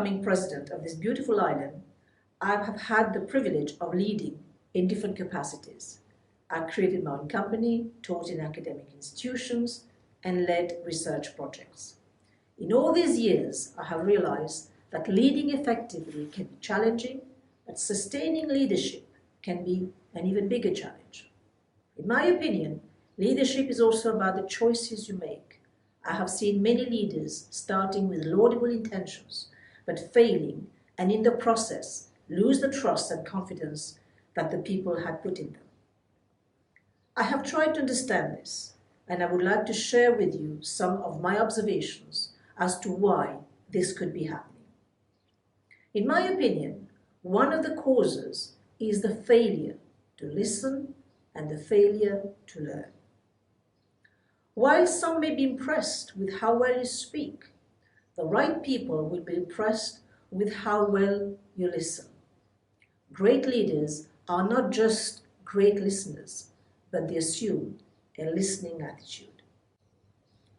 becoming president of this beautiful island, I have had the privilege of leading in different capacities. I created my own company, taught in academic institutions, and led research projects. In all these years, I have realized that leading effectively can be challenging, but sustaining leadership can be an even bigger challenge. In my opinion, leadership is also about the choices you make. I have seen many leaders starting with laudable intentions, but failing, and in the process, lose the trust and confidence that the people had put in them. I have tried to understand this, and I would like to share with you some of my observations as to why this could be happening. In my opinion, one of the causes is the failure to listen and the failure to learn. While some may be impressed with how well you speak, the right people will be impressed with how well you listen. Great leaders are not just great listeners, but they assume a listening attitude.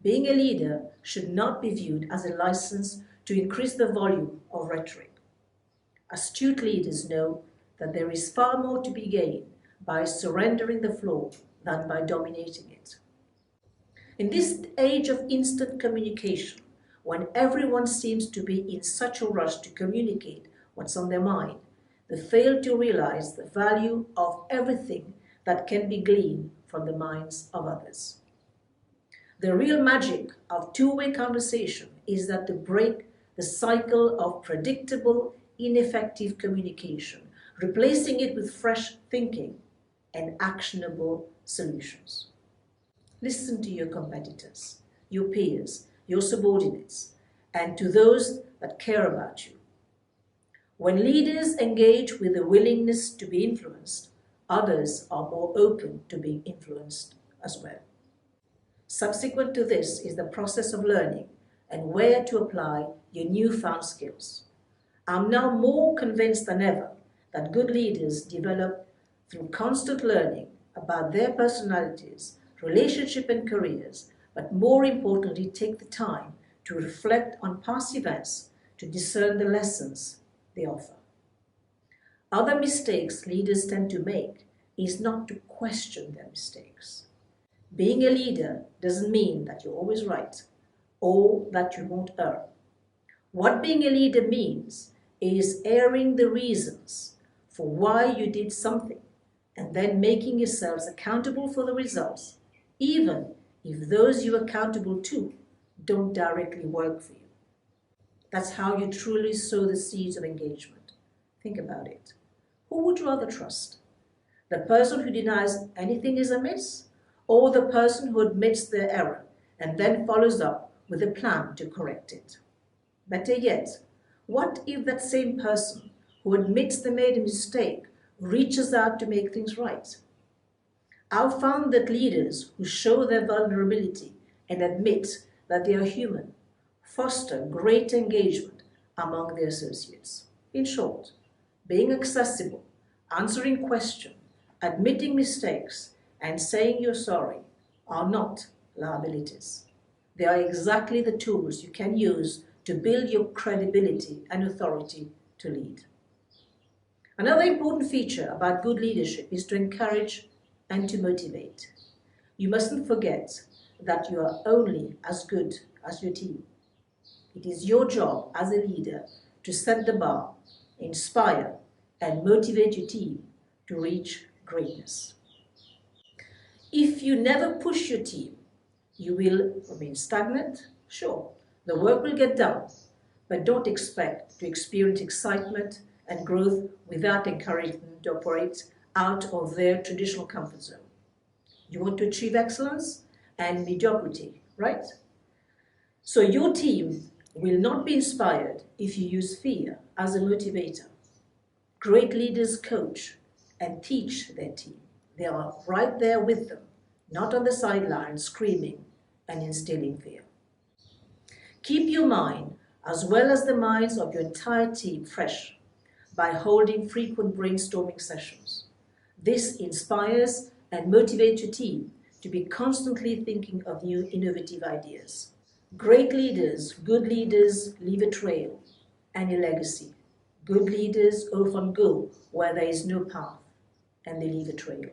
Being a leader should not be viewed as a license to increase the volume of rhetoric. Astute leaders know that there is far more to be gained by surrendering the floor than by dominating it. In this age of instant communication, when everyone seems to be in such a rush to communicate what's on their mind, they fail to realize the value of everything that can be gleaned from the minds of others. The real magic of two-way conversation is that to break the cycle of predictable, ineffective communication, replacing it with fresh thinking and actionable solutions. Listen to your competitors, your peers, your subordinates, and to those that care about you. When leaders engage with the willingness to be influenced, others are more open to being influenced as well. Subsequent to this is the process of learning and where to apply your newfound skills. I'm now more convinced than ever that good leaders develop through constant learning about their personalities, relationship and careers, but more importantly, take the time to reflect on past events to discern the lessons they offer. Other mistakes leaders tend to make is not to question their mistakes. Being a leader doesn't mean that you're always right or that you won't err. What being a leader means is airing the reasons for why you did something and then making yourselves accountable for the results, even if those you're accountable to don't directly work for you. That's how you truly sow the seeds of engagement. Think about it. Who would you rather trust? The person who denies anything is amiss, or the person who admits their error and then follows up with a plan to correct it? Better yet, what if that same person who admits they made a mistake reaches out to make things right? I've found that leaders who show their vulnerability and admit that they are human foster great engagement among their associates. In short, being accessible, answering questions, admitting mistakes, and saying you're sorry are not liabilities. They are exactly the tools you can use to build your credibility and authority to lead. Another important feature about good leadership is to encourage and to motivate. You mustn't forget that you are only as good as your team. It is your job as a leader to set the bar, inspire, and motivate your team to reach greatness. If you never push your team, you will remain stagnant. Sure, the work will get done, but don't expect to experience excitement and growth without encouraging them to operate out of their traditional comfort zone. You want to achieve excellence and mediocrity, right? So your team will not be inspired if you use fear as a motivator. Great leaders coach and teach their team. They are right there with them, not on the sidelines screaming and instilling fear. Keep your mind, as well as the minds of your entire team, fresh by holding frequent brainstorming sessions. This inspires and motivates your team to be constantly thinking of new innovative ideas. Great leaders, good leaders leave a trail, and your legacy. Good leaders often go where there is no path, and they leave a trail.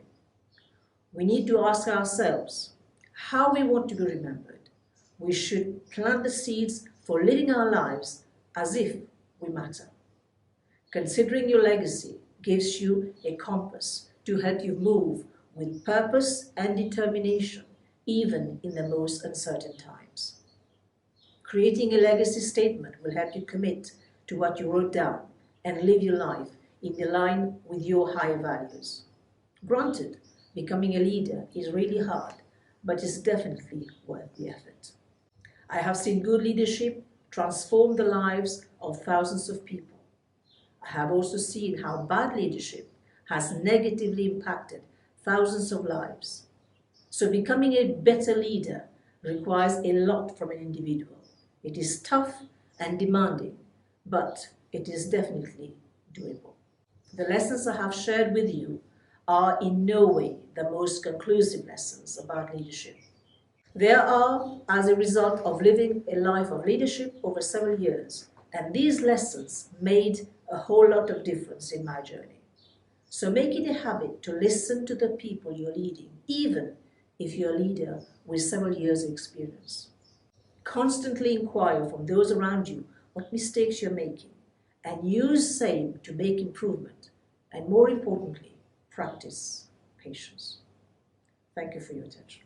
We need to ask ourselves how we want to be remembered. We should plant the seeds for living our lives as if we matter. Considering your legacy gives you a compass to help you move with purpose and determination, even in the most uncertain times. Creating a legacy statement will help you commit to what you wrote down and live your life in line with your higher values. Granted, becoming a leader is really hard, but it's definitely worth the effort. I have seen good leadership transform the lives of thousands of people. I have also seen how bad leadership has negatively impacted thousands of lives. So becoming a better leader requires a lot from an individual. It is tough and demanding, but it is definitely doable. The lessons I have shared with you are in no way the most conclusive lessons about leadership. They are as a result of living a life of leadership over several years, and these lessons made a whole lot of difference in my journey. So make it a habit to listen to the people you're leading, even if you're a leader with several years of experience. Constantly inquire from those around you what mistakes you're making, and use same to make improvement, and more importantly, practice patience. Thank you for your attention.